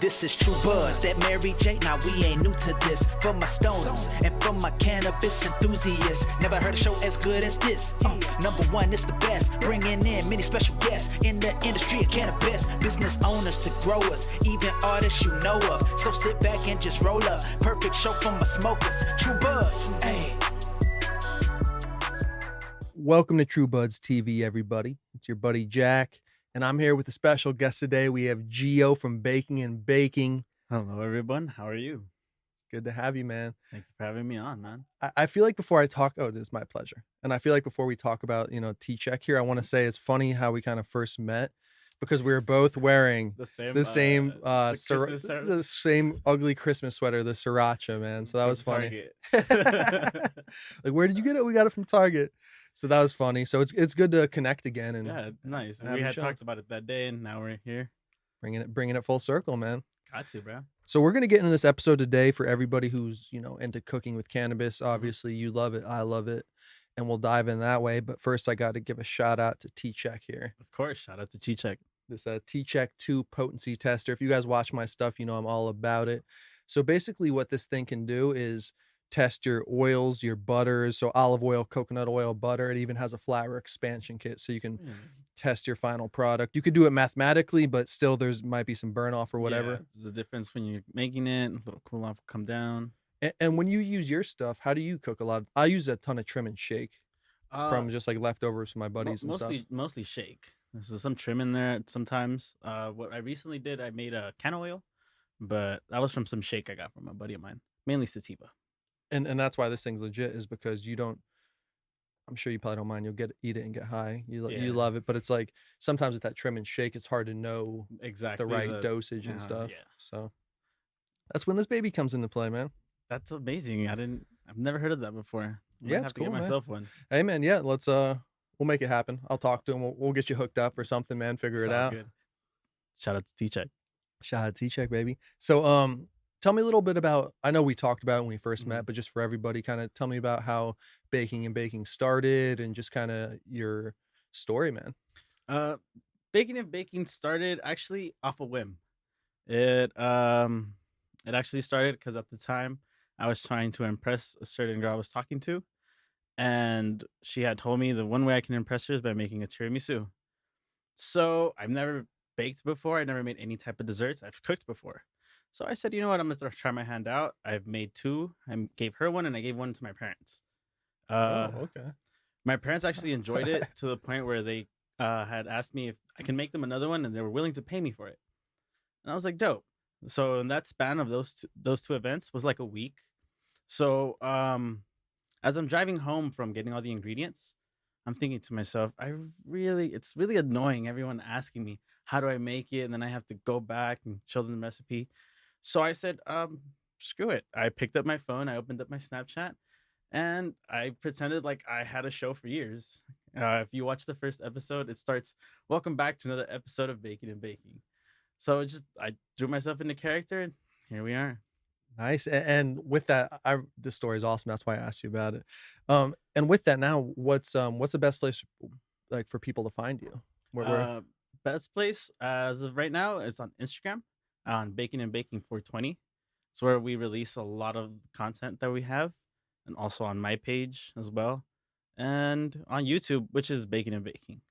This is True Buzz, that Mary J. Now we ain't new to this. For my stoners and for my cannabis enthusiasts, never heard a show as good as this. Number one, it's the best. Bringing in many special guests in the industry of cannabis. Business owners to growers, even artists you know of. So sit back and just roll up. Perfect show for my smokers. True Buzz, hey. Welcome to True Buds TV, everybody. It's your buddy Jack, and I'm here with a special guest today. We have Gio from Baking and Baking. Hello, everyone. How are you? Good to have you, man. Thank you for having me on, man. I feel like before I talk, this is my pleasure. And I feel like before we talk about, tCheck here, I want to say it's funny how we kind of first met because we were both wearing the same ugly Christmas sweater, the Sriracha, man. So that was funny. Like, where did you get it? We got it from Target. So that was funny. So it's good to connect again. And yeah, nice. We had talked about it that day, and now we're here. Bringing it full circle, man. Got to, bro. So we're gonna get into this episode today for everybody who's into cooking with cannabis. Obviously, you love it, I love it, and we'll dive in that way. But first, I got to give a shout out to tCheck here. Of course, shout out to tCheck. This tCheck 2 potency tester. If you guys watch my stuff, you know I'm all about it. So basically, what this thing can do is test your oils, your butters, so olive oil, coconut oil, butter. It even has a flour expansion kit, so you can test your final product. You could do it mathematically, but still might be some burn off or whatever. Yeah, there's a difference when you're making it. A little cool off will come down. And when you use your stuff, how do you cook a lot? I use a ton of trim and shake from just like leftovers from my buddies and stuff. Mostly shake. There's some trim in there sometimes. What I recently did, I made a can oil, but that was from some shake I got from a buddy of mine, mainly sativa. And that's why this thing's legit, is because you don't, I'm sure you probably don't mind, you'll eat it and get high. You love it, but it's like sometimes with that trim and shake, it's hard to know exactly the right dosage and stuff. Yeah. So that's when this baby comes into play, man. That's amazing. I've never heard of that before. It's have to cool, get myself one. Hey man, yeah, let's we'll make it happen. I'll talk to him. We'll get you hooked up or something, man. Figure it out. Good. Shout out to tCheck. Shout out to tCheck, baby. So tell me a little bit about, I know we talked about it when we first met, but just for everybody, kind of tell me about how Baking and Baking started and just kind of your story, man. Baking and Baking started actually off a whim. It actually started because at the time I was trying to impress a certain girl I was talking to, and she had told me the one way I can impress her is by making a tiramisu. So I've never baked before. I never made any type of desserts. I've cooked before. So I said, you know what? I'm going to try my hand out. I've made two. I gave her one and I gave one to my parents. Okay. My parents actually enjoyed it to the point where they had asked me if I can make them another one, and they were willing to pay me for it. And I was like, dope. So in that span of those two events was like a week. So as I'm driving home from getting all the ingredients, I'm thinking to myself, it's really annoying everyone asking me, how do I make it? And then I have to go back and show them the recipe. So I said, screw it. I picked up my phone, I opened up my Snapchat, and I pretended like I had a show for years. If you watch the first episode, it starts, welcome back to another episode of Baking and Baking. So I threw myself into character, and here we are. Nice. And with that, this story is awesome. That's why I asked you about it. And with that now, what's the best place like for people to find you? Best place as of right now is on Instagram, on Baking and Baking 420. It's where we release a lot of content that we have, and also on my page as well, and on YouTube, which is Baking and Baking.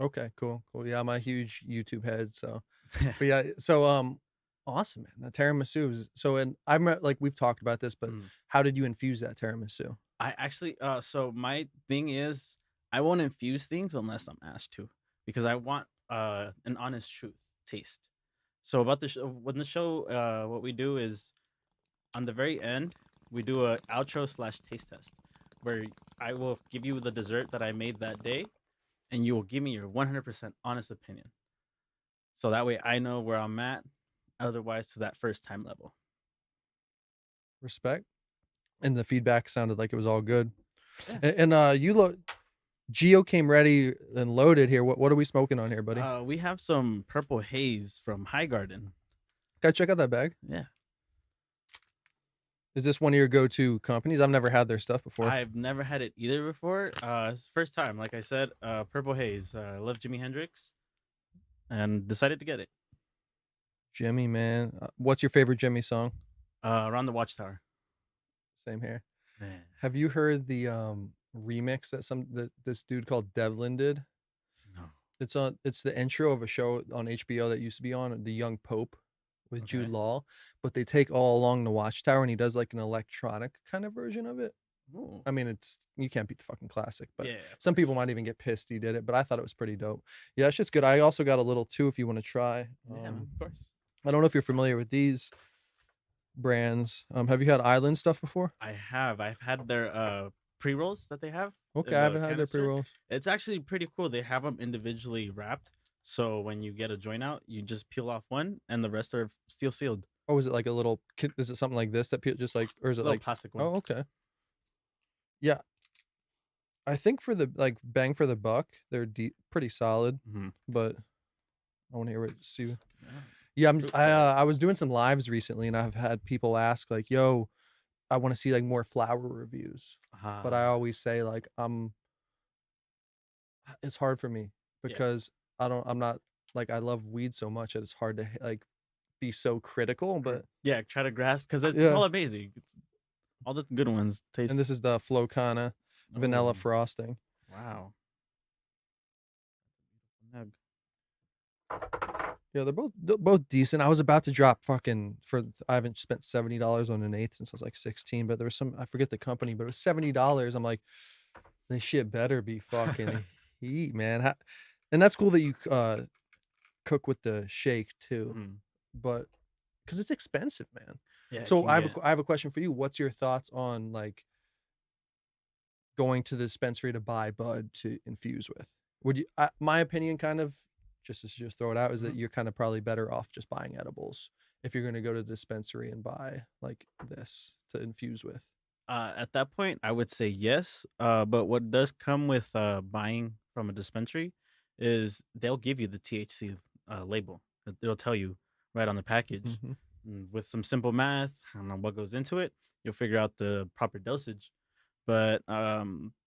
Okay, cool. Yeah, I'm a huge YouTube head, so but yeah, so awesome, man. That tiramisu. So, and I'm like, we've talked about this, but how did you infuse that tiramisu? I actually, so my thing is, I won't infuse things unless I'm asked to, because I want an honest truth taste. So about the show, what we do is on the very end, we do a outro / taste test where I will give you the dessert that I made that day, and you will give me your 100% honest opinion. So that way I know where I'm at, otherwise to that first time level. Respect. And the feedback sounded like it was all good. Yeah. And you look, Gio came ready and loaded here. What are we smoking on here, buddy? We have some Purple Haze from High Garden. Gotta check out that bag. Yeah. Is this one of your go-to companies? I've never had their stuff before. I've never had it either before. It's the first time. Like I said, Purple Haze. I love Jimi Hendrix and decided to get it. Jimmy, man. What's your favorite Jimmy song? Around the Watchtower. Same here. Man, Have you heard the remix that this dude called Devlin did? no. It's the intro of a show on HBO that used to be on, The Young Pope with Jude Okay. Law, but they take All Along the Watchtower and he does like an electronic kind of version of it. Ooh. I mean, you can't beat the fucking classic, but Yeah, of some people course. might even get pissed he did it, but I thought it was pretty dope. Yeah, it's just good. I also got a little too if you want to try. Yeah, man, of course. I don't know if you're familiar with these brands. Have you had Island stuff before? I have. I've had their pre-rolls that they have. Okay, in I the haven't had their canister. pre-rolls. It's actually pretty cool. They have them individually wrapped. So when you get a joint out, you just peel off one and the rest are steel sealed. Oh, is it like a little kit? Is it something like this that just like, or is it Little like, plastic one. oh, okay. Yeah. I think for the like bang for the buck, they're pretty solid, Mhm. but I want to hear see. Yeah. Yeah, True. I was doing some lives recently and I've had people ask like, "Yo, I want to see like more flower reviews." But I Ah, always say like it's hard for me yeah. because I'm not like I love weed so much that it's hard to like be so critical, but Yeah, try to grasp because it's yeah. all amazing. It's, all the good ones taste. And this is the Flocana vanilla Oh, frosting. wow. Nug. Yeah, they're both decent. I was about to drop I haven't spent $70 on an eighth since I was like 16, but there was I forget the company, but it was $70. I'm like, this shit better be fucking heat, man. And that's cool that you cook with the shake too, Mhm. but because it's expensive, man. Yeah, it So can I get. have a question for you. What's your thoughts on like going to the dispensary to buy bud to infuse with? Would you? My opinion, kind of, just throw it out, is that Mhm. you're kind of probably better off just buying edibles if you're going to go to the dispensary and buy like this to infuse with. At that point, I would say yes. But what does come with buying from a dispensary is they'll give you the THC label. They'll tell you right on the package. Mm-hmm. And with some simple math, I don't know what goes into it, you'll figure out the proper dosage. But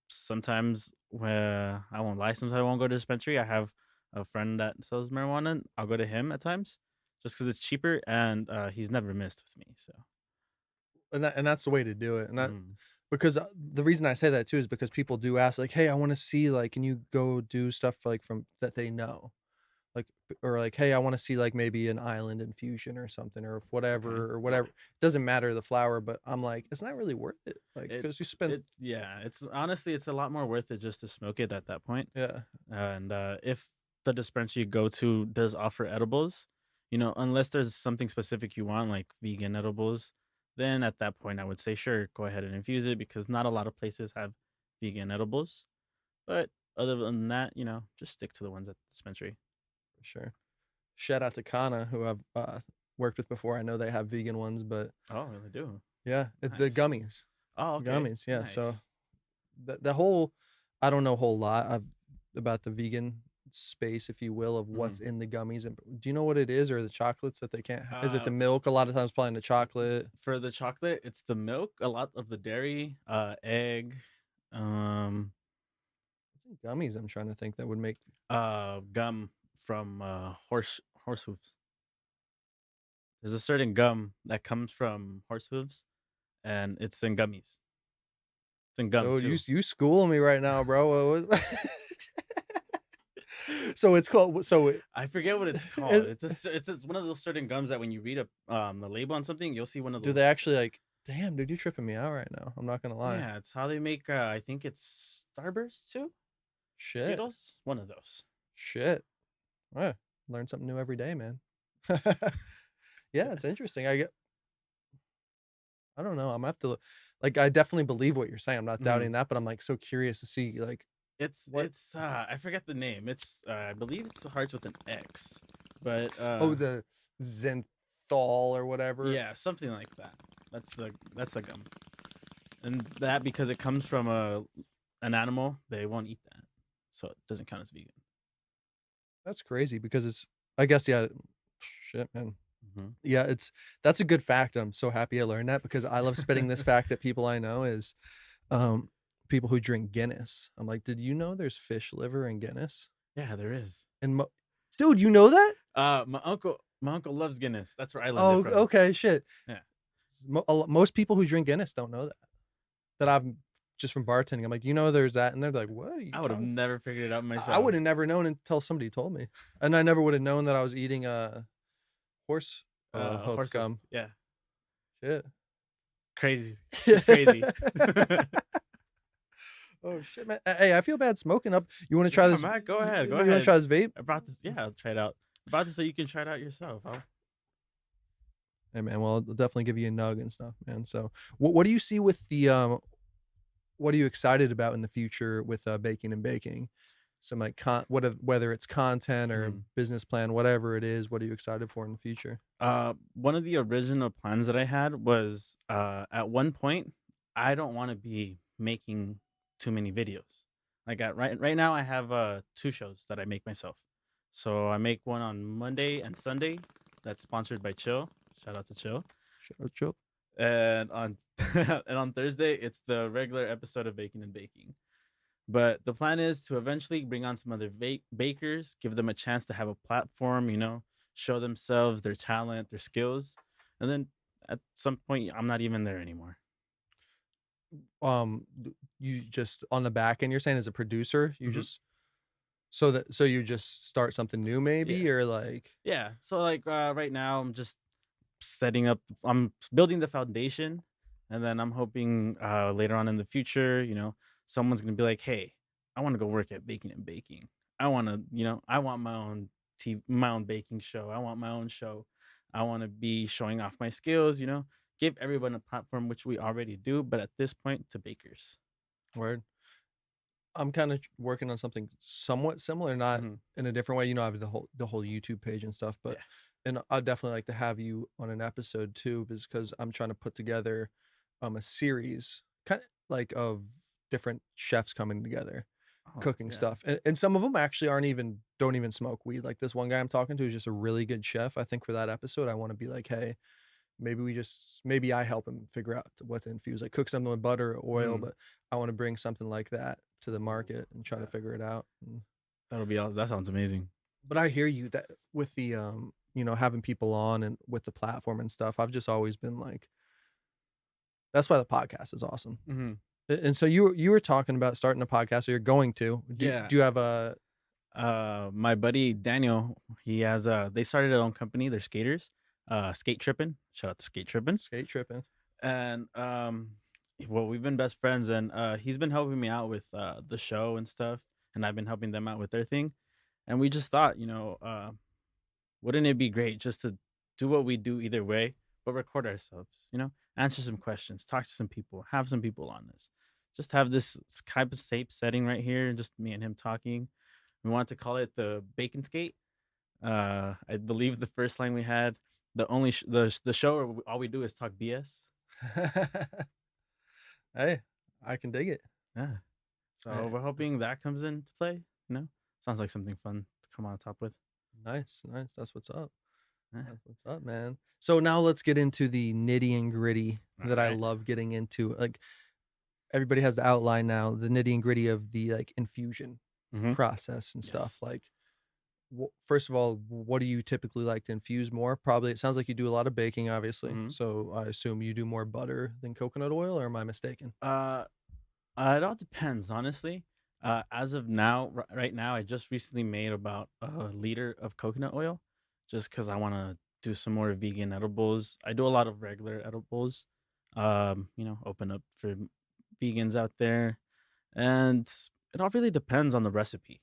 sometimes, where I won't lie, sometimes I won't go to dispensary. I have a friend that sells marijuana. I'll go to him at times just because it's cheaper, and he's never missed with me. So. And that's the way to do it. And that Mhm. because the reason I say that too is because people do ask like, hey, I want to see like, can you go do stuff like from that they know? Like or like, hey, I want to see like maybe an island infusion or something or Okay. whatever or whatever. Doesn't matter the flower, but I'm like, it's not really worth it. Like because you spend Yeah, it's honestly it's a lot more worth it just to smoke it at that point. yeah. And if the dispensary you go to does offer edibles, unless there's something specific you want, like vegan edibles, then at that point I would say sure, go ahead and infuse it because not a lot of places have vegan edibles. But other than that, just stick to the ones at the dispensary. For sure. Shout out to Kana, who I've worked with before. I know they have vegan ones, but Oh, they do. yeah, the Nice. gummies, Oh, okay. gummies. Yeah, so Nice. the whole, I don't know a whole lot about the vegan space, if you will, of what's Mhm. in the gummies. And do you know what it is, or the chocolates that they can't? Is it the Uh, milk? A lot of times, probably in the chocolate. for the chocolate, it's the milk, a lot of the dairy, egg, um, What's in gummies? I'm trying to think that would make. gum from horse hooves. There's a certain gum that comes from horse hooves, and it's in gummies. It's in gum Oh, too. you schooling me right now, bro. So it's called. I forget what it's called. It's one of those certain gums that when you read the label on something, you'll see one of Do those. they actually like? Damn, dude, you're tripping me out right now. I'm not gonna lie. Yeah, it's how they make. I think it's Starburst too. Shit. Skittles, one of those. Shit. Well, learn something new every day, man. Yeah, it's interesting. I don't know. I'm gonna have to like I definitely believe what you're saying. I'm not Mhm. doubting that, but I'm like so curious to see like what It's I forget the name. It's I believe it starts with an X, but the Zenthal or whatever. yeah, something like that. That's the gum, and that because it comes from an animal, they won't eat that, so it doesn't count as vegan. That's crazy because it's I guess yeah shit, man. Hmm. Yeah, that's a good fact. I'm so happy I learned that because I love spitting this fact at people I know is um people who drink Guinness. I'm like, did you know there's fish liver in Guinness? Yeah, there is. And dude, you know that? My My uncle loves Guinness. That's where I learned Oh, it from. okay, shit. Yeah. Most people who drink Guinness don't know that. That I've just from bartending. I'm like, you know, there's that, and they're like, what? Are you I would have talking? never figured it out I myself. would have never known until somebody told me, and I never would have known that I was eating horse hoof Horse hoof. gum. Yeah. Shit. Crazy. It's crazy. Oh shit, man. Hey, I feel bad smoking up. You want to try Nah, this? Matt, go ahead. Go You want to ahead. try this vape? I brought this. Yeah, I'll try it out. I'm about to say you can try it out yourself. Hey man, well, I'll definitely give you a nug and stuff, man. So, what do you see with the what are you excited about in the future with baking and baking? Some like whether it's content or Mhm. business plan, whatever it is, what are you excited for in the future? One of the original plans that I had was at one point I don't want to be making too many videos. Like right now I have 2 shows that I make myself. So I make one on Monday and Sunday that's sponsored by Chill. Shout out to Chill. Chill. And on and on Thursday it's the regular episode of Baking and Baking. But the plan is to eventually bring on some other bakers, give them a chance to have a platform, show themselves, their talent, their skills. And then at some point, I'm not even there anymore. You just on the back end, you're saying as a producer, you Mhm. just so you just start something new maybe Yeah. or like Yeah. So, like, right now, I'm just I'm building the foundation. And then I'm hoping later on in the future, someone's going to be like, hey, I want to go work at Baking and Baking. I want to, I want my own my own baking show. I want my own show. I want to be showing off my skills, give everyone a platform, which we already do. But at this point, to bakers. word. I'm kind of working on something somewhat similar, not Hmm. in a different way. You know, I have the whole YouTube page and stuff, but Yeah. and I'd definitely like to have you on an episode too, because I'm trying to put together a series kind of like of different chefs coming together, Oh, cooking yeah. stuff. And some of them actually don't even smoke weed. Like this one guy I'm talking to is just a really good chef. I think for that episode, I want to be like, hey, maybe I help him figure out what to infuse, like cook something with butter or oil, Mhm. but I want to bring something like that to the market and try to Yeah. figure it out. That sounds amazing. But I hear you that with the having people on and with the platform and stuff, I've just always been like, that's why the podcast is awesome. Hmm. And so you were talking about starting a podcast, or you're going to. Yeah. Do you have a My buddy Daniel, he has they started their own company. They're skaters. Skate Trippin'. Shout out to Skate Trippin'. skate tripping? And well, we've been best friends, and he's been helping me out with the show and stuff, and I've been helping them out with their thing. And we just thought, wouldn't it be great just to do what we do either way, but record ourselves, answer some questions, talk to some people, have some people on this, just have this type of safe setting right here, and just me and him talking. We wanted to call it the Bacon Skate. I believe the first line we had, the only the show where all we do is talk BS. Hey, I can dig it. Yeah. So Eh, we're hoping that comes into play. Sounds like something fun to come on top with. nice. That's what's up. Yeah. That's what's up, man. So now let's get into the nitty and gritty All that I right. love getting into. Like everybody has the outline now, the nitty and gritty of the like infusion Mm-hmm. process and stuff. Yes. Like, first of all, what do you typically like to infuse more? Probably, it sounds like you do a lot of baking, obviously. Mm-hmm. So I assume you do more butter than coconut oil, or am I mistaken? It all depends, honestly. As of now, right now, I just recently made about a liter of coconut oil, just because I want to do some more vegan edibles. I do a lot of regular edibles. Open up for vegans out there, and it all really depends on the recipe.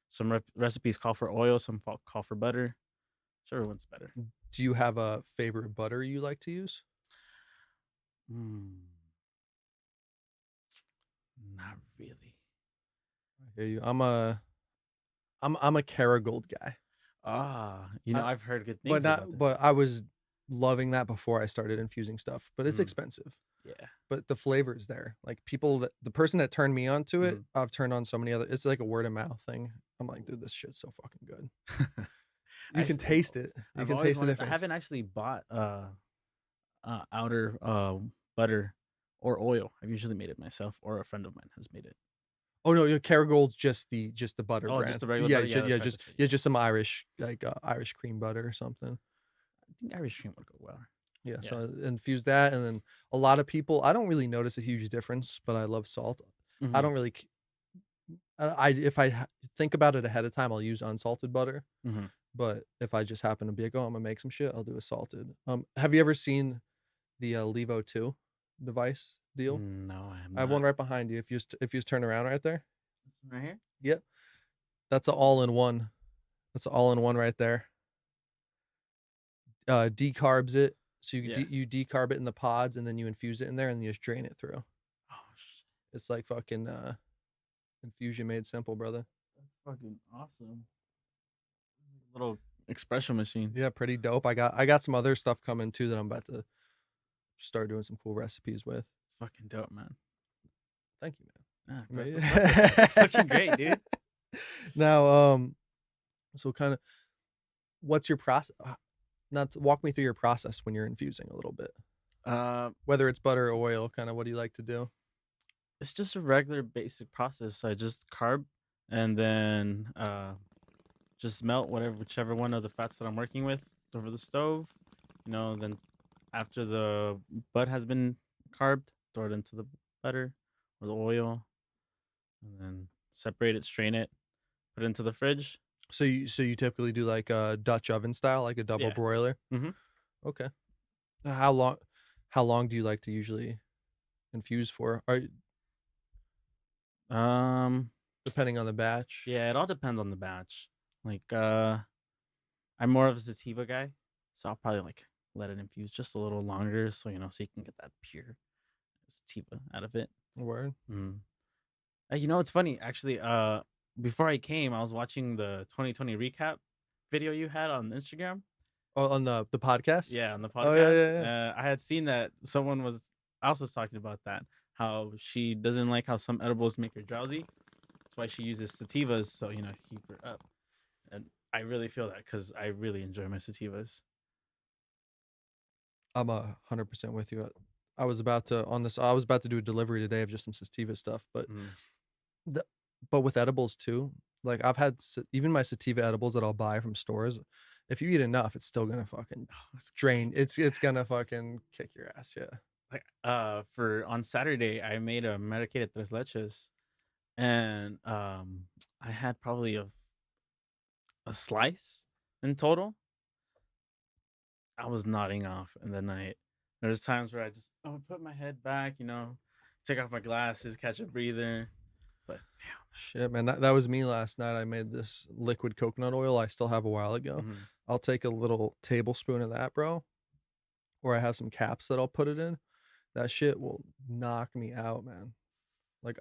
Some recipes call for oil, some call for butter. Whichever one's better. Do you have a favorite butter you like to use? Hmm, not really. I hear you. I'm a Kerrygold guy. I, I've heard good but things about not that. but I was loving that before I started infusing stuff, but it's Mhm. expensive. Yeah. But the flavor is there. Like the person that turned me onto it, Mhm. I've turned on so many other. It's like a word of mouth thing. I'm like, dude, this shit's so fucking good. You can Actually, taste it. You I've can always taste the wanted. I difference. haven't actually bought outer butter or oil. I've usually made it myself, or a friend of mine has made it. Oh no, your Kerrygold's just the butter Oh, just brand. the regular Yeah, butter. Yeah, that's right. just That's right. yeah, just some Irish like Irish cream butter or something. think Irish cream would go well. Yeah, Yeah. so infuse that, and then a lot of people, I don't really notice a huge difference, but I love salt. I Mm-hmm. don't really I if I think about it ahead of time, I'll use unsalted butter. Mm-hmm. But if I just happen to be like, oh, I'm gonna make some shit, I'll do a salted. Have you ever seen the Levo 2 device deal? No, I have I have one not. right behind you. If you just turn around right there. Right here. Yep, that's an all-in-one. That's an all-in-one right there. Decarbs it, so Yeah. you decarb it in the pods, and then you infuse it in there, and you just drain it through. Oh, It's like fucking infusion made simple, brother. that's fucking awesome. Little espresso machine. Yeah, pretty dope. I got some other stuff coming too that I'm about to start doing some cool recipes with. It's fucking dope, man. Thank you, man. Yeah, best of luck with that. That's fucking great, dude. Now, so kind of, what's your process? Not to walk me through your process when you're infusing a little bit. Whether it's butter or oil, kind of what do you like to do? It's just a regular basic process. I just carb and then just melt whichever one of the fats that I'm working with over the stove. Then after the bud has been carbed, throw it into the butter or the oil, and then separate it, strain it, put it into the fridge. So you typically do like a Dutch oven style, like a double Yeah. broiler. Mm-hmm. Okay. How long do you like to usually infuse for? Depending on the batch. Yeah, it all depends on the batch. Like, I'm more of a sativa guy, so I'll probably like let it infuse just a little longer, so so you can get that pure sativa out of it. Word. Mm. It's funny actually. Before I came, I was watching the 2020 recap video you had on Instagram. Oh, on the podcast. Yeah, on the podcast. Oh yeah. I had seen that someone was also talking about that. How she doesn't like how some edibles make her drowsy. That's why she uses sativas, so keep her up. And I really feel that because I really enjoy my sativas. I'm 100% with you. I was about to do a delivery today of just some sativa stuff, but but with edibles too. Like I've had even my sativa edibles that I'll buy from stores. If you eat enough, it's still gonna fucking drain. It's gonna fucking kick your ass. Yeah. Like for on Saturday, I made a medicated tres leches, and I had probably a slice in total. I was nodding off in the night. There's times where I would put my head back, take off my glasses, catch a breather. But shit, man, that was me last night. I made this liquid coconut oil I still have a while ago. mm-hmm. I'll take a little tablespoon of that, bro. Or I have some caps that I'll put it in. That shit will knock me out, man.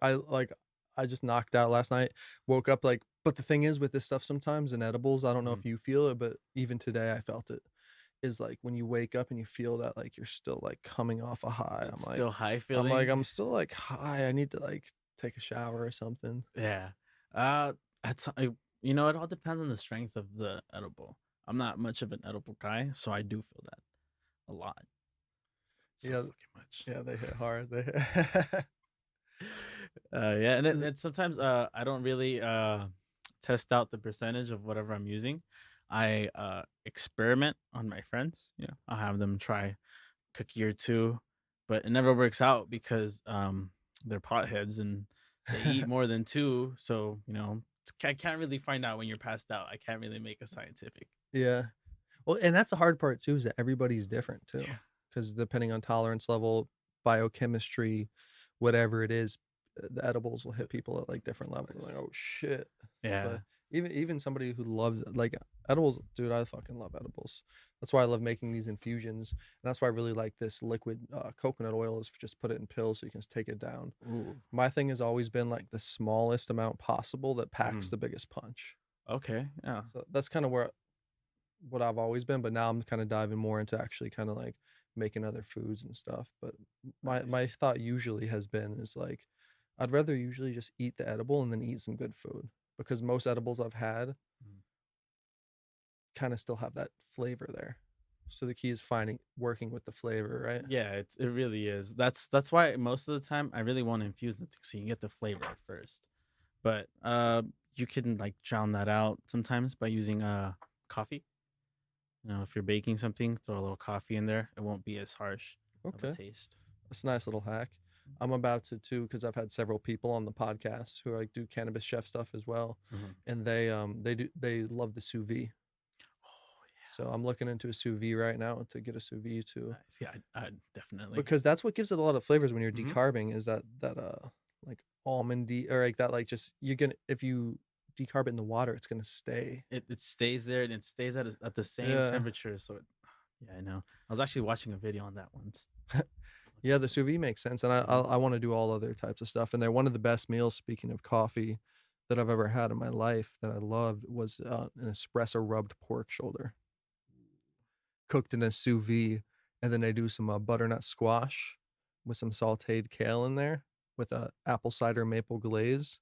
I just knocked out last night. Woke up but the thing is with this stuff sometimes in edibles, I don't know if you feel it, but even today I felt it. Is like when you wake up and you feel that like you're still like coming off a high. It's I'm still like high feeling. I'm still like high. I need to like take a shower or something. Yeah. It all depends on the strength of the edible. I'm not much of an edible guy, so I do feel that a lot. So Yeah, fucking much. Yeah, they hit hard. They hit. Yeah, and it sometimes I don't really test out the percentage of whatever I'm using. I experiment on my friends. I'll have them try a cookie or two, but it never works out because they're potheads and they eat more than two. So I can't really find out when you're passed out. I can't really make a scientific. Yeah, well, and that's the hard part too, is that everybody's different too, Yeah. because depending on tolerance level, biochemistry, whatever it is, the edibles will hit people at like different levels. Like, oh shit. Yeah. But even somebody who loves it, like edibles, dude, I fucking love edibles. That's why I love making these infusions, and that's why I really like this liquid coconut oil. Is just put it in pills so you can just take it down. Ooh. My thing has always been like the smallest amount possible that packs the biggest punch. Okay. Yeah. So that's kind of what I've always been, but now I'm kind of diving more into actually kind of like making other foods and stuff. But my thought usually has been is like I'd rather usually just eat the edible and then eat some good food, because most edibles I've had kind of still have that flavor there. So the key is working with the flavor, right? Yeah, it really is. That's why most of the time I really want to infuse it so you can get the flavor at first. But you can like drown that out sometimes by using coffee. If you're baking something, throw a little coffee in there. It won't be as harsh of a Okay. taste. That's a nice little hack. I'm about to too, because I've had several people on the podcast who like do cannabis chef stuff as well, Mhm. and they love the sous vide. Oh So I'm looking into a sous vide right now to get a sous vide yeah, too, nice. Yeah, I definitely. because that's what gives it a lot of flavors when you're Mhm. decarbing, is that like almondy, or like that, like just you're gonna, if you decarb it in the water, it's gonna stay. It stays there and it stays at the same Yeah. temperature. So yeah, I know. I was actually watching a video on that once. Looks Yeah, the awesome. sous vide makes sense, and Mhm. I want to do all other types of stuff. And they're one of the best meals. Speaking of coffee, that I've ever had in my life that I loved was an espresso rubbed pork shoulder, cooked in a sous vide, and then they do some butternut squash with some sautéed kale in there with a apple cider maple glaze.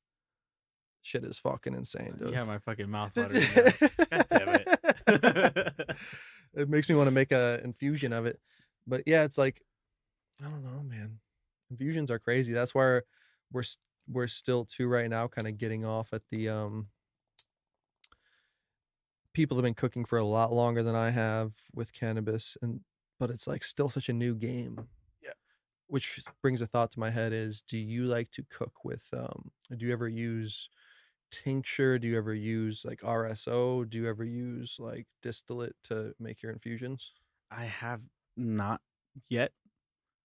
Shit is fucking insane, You dude. have my fucking mouth watering now. God damn it. It makes me want to make a infusion of it. But yeah, it's like, I don't know, man. Infusions are crazy. That's why we're s- we're still too right now, kind of getting off at the people have been cooking for a lot longer than I have with cannabis, and but it's like still such a new game. Yeah. Which brings a thought to my head is, do you like to cook with do you ever use tincture? Do you ever use like RSO? Do you ever use like distillate to make your infusions? I have not yet.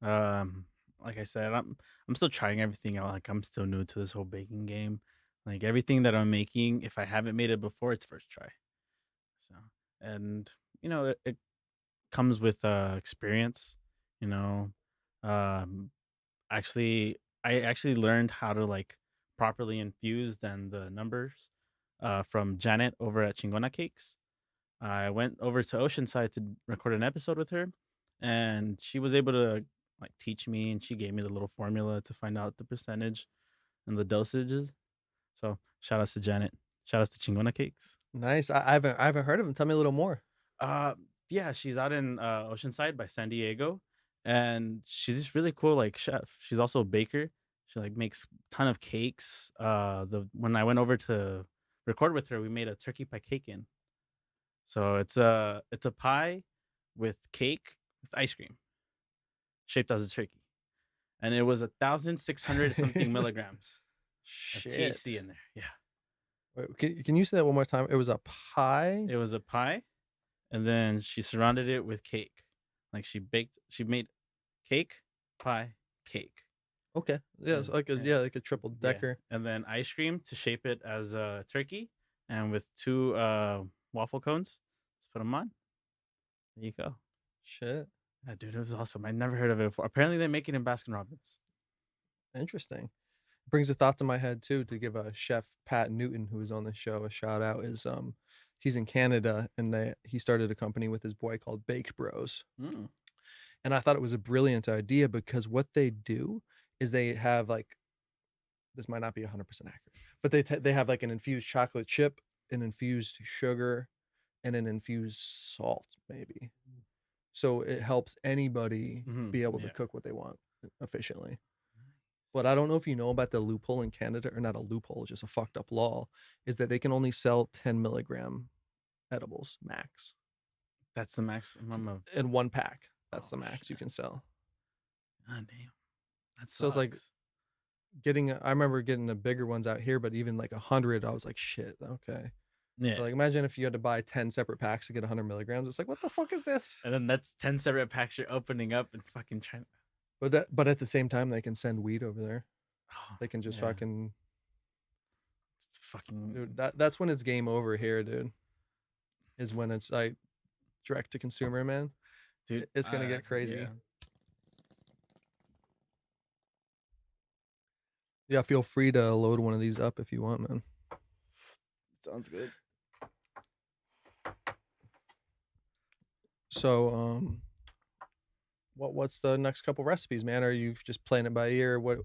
Um, like I said, I'm still trying everything out. Like I'm still new to this whole baking game. Like everything that I'm making, if I haven't made it before, it's first try. So, and it comes with experience. You know, um, actually, I actually learned how to like properly infuse and the numbers from Janet over at Chingona Cakes. I went over to Oceanside to record an episode with her, and she was able to like teach me, and she gave me the little formula to find out the percentage and the dosages. So shout outs to Janet. Shout outs to Chingona Cakes. Nice. I haven't heard of them. Tell me a little more. Uh, yeah, she's out in Oceanside by San Diego, and she's just really cool like chef. She's also a baker. She like makes ton of cakes. The when I went over to record with her, we made a turkey pie cake in. So it's a pie with cake with ice cream shaped as a turkey, and it was 1,600 something milligrams of THC Shit. in there. Yeah, Wait, can you say that one more time? It was a pie? it was a pie, and then she surrounded it with cake. Like she made cake, pie, cake. Okay. Yeah, it's And, like a, and yeah, like a triple yeah, decker. and then ice cream to shape it as a turkey, and with two waffle cones. Let's put them on. There you go. Shit. Yeah, dude, it was awesome. I never heard of it before. Apparently, they make it in Baskin Robbins. Interesting. Brings a thought to my head too, to give a chef Pat Newton, who was on the show, a shout out. Is he's in Canada, and he started a company with his boy called Baked Bros. Mm. And I thought it was a brilliant idea, because what they do is they have like, this might not be 100% accurate, but they have like an infused chocolate chip, an infused sugar, and an infused salt maybe. So it helps anybody Hmm. be able to Yeah. cook what they want efficiently. But I don't know if you know about the loophole in Canada, or not a loophole, just a fucked up law, is that they can only sell 10 milligram edibles max That's the maximum of. in one pack. That's Oh the max you shit! can sell. God damn, that So it's like sucks. I remember getting the bigger ones out here, but even like 100, I was like, shit, okay. Yeah, But like, imagine if you had to buy 10 separate packs to get 100 milligrams. It's like, what the fuck is this? and then that's 10 separate packs you're opening up and fucking trying. But at the same time, they can send weed over there. Oh, They can just yeah, fucking, it's fucking dude. That's when it's game over here, dude. Is when it's like direct to consumer, man. dude. It's gonna get Yeah, crazy. Yeah, feel free to load one of these up if you want, man. sounds good. So, what's the next couple recipes, man? Are you just playing it by ear? What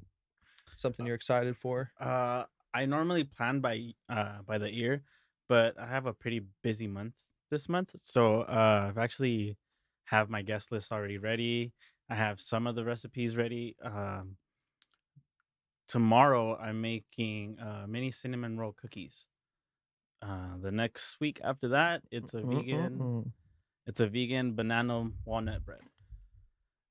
something you're excited for? I normally plan by the ear, but I have a pretty busy month this month, so I've actually have my guest list already ready. I have some of the recipes ready. Tomorrow I'm making mini cinnamon roll cookies. The next week after that, it's a vegan Mm-mm-mm. It's a vegan banana walnut bread.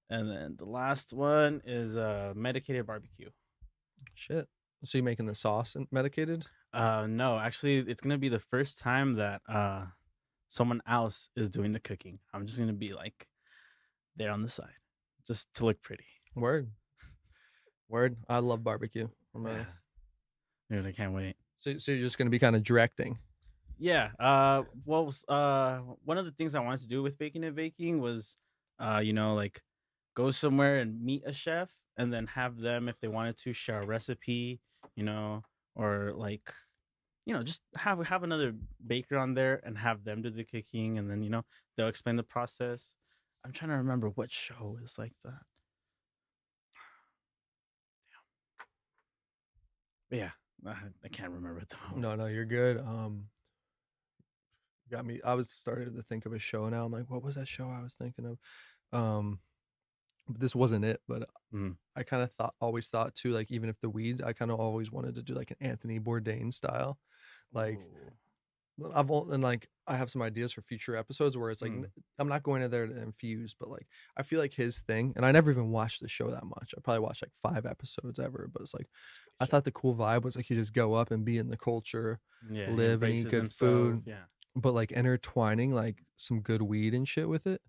And then the last one is medicated barbecue. Shit. So you making the sauce and medicated? No, actually, it's gonna be the first time that someone else is doing the cooking. I'm just gonna be like there on the side, just to look pretty. Word. Word. I love barbecue. Yeah, dude, I can't wait. So you're just gonna be kind of directing. Yeah. One of the things I wanted to do with baking and baking was, like go somewhere and meet a chef, and then have them, if they wanted to, share a recipe, you know, or like, just have another baker on there and have them do the cooking, and then they'll explain the process. I'm trying to remember what show is like that. But yeah, I can't remember at the moment. No, you're good. Got me. I was starting to think of a show now. I'm like, what was that show I was thinking of? But this wasn't it. But Mhm. I kind of always thought too, like even if the weeds, I kind of always wanted to do like an Anthony Bourdain style, like Ooh. and like I have some ideas for future episodes where it's like Mm. I'm not going in there to infuse, but like I feel like his thing, and I never even watched the show that much. I probably watched like 5 episodes ever, but it's like I thought the cool vibe was like you just go up and be in the culture, Yeah, he live and eat embraces good himself. food, Yeah, but like intertwining like some good weed and shit with it.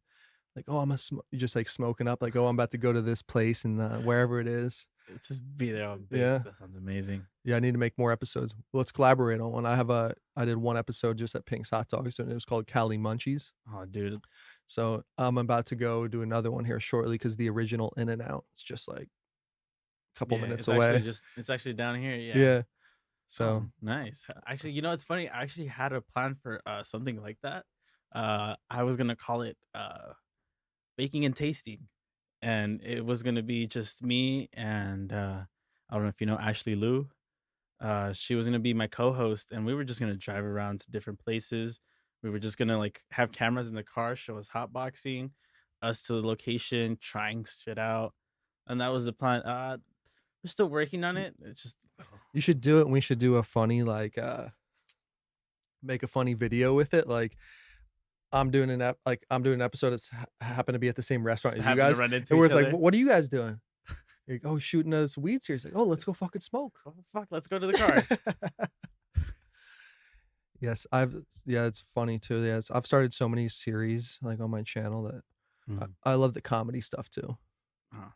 Like, oh, you just like smoking up, like, oh, I'm about to go to this place and wherever it is. it's just be there on big. Yeah. That sounds amazing. Yeah, I need to make more episodes. Let's collaborate on one. I did one episode just at Pink's Hot Dogs, and it was called Cali Munchies. Oh, dude. So I'm about to go do another one here shortly because the original In and Out, it's just like a couple Yeah, minutes it's actually away. it's actually down here. Yeah. Yeah. Oh, So nice. Actually, it's funny. I actually had a plan for something like that. I was gonna call it baking and tasting, and it was gonna be just me and I don't know if you know Ashley Lou. She was gonna be my co-host, and we were just gonna drive around to different places. We were just gonna like have cameras in the car, show us hotboxing, us to the location, trying shit out, and that was the plan. We're still working on it. It's just you should do it, and we should do a funny like make a funny video with it. Like I'm doing an episode that's happen to be at the same restaurant just as you having to guys, run into and we're each just like, other. what are you guys doing? You're like, oh, shooting us weeds here. He's like, oh, let's go fucking smoke. Oh fuck, let's go to the car. Yes, yeah, it's funny too. Yes, I've started so many series like on my channel that Mhm. I love the comedy stuff too.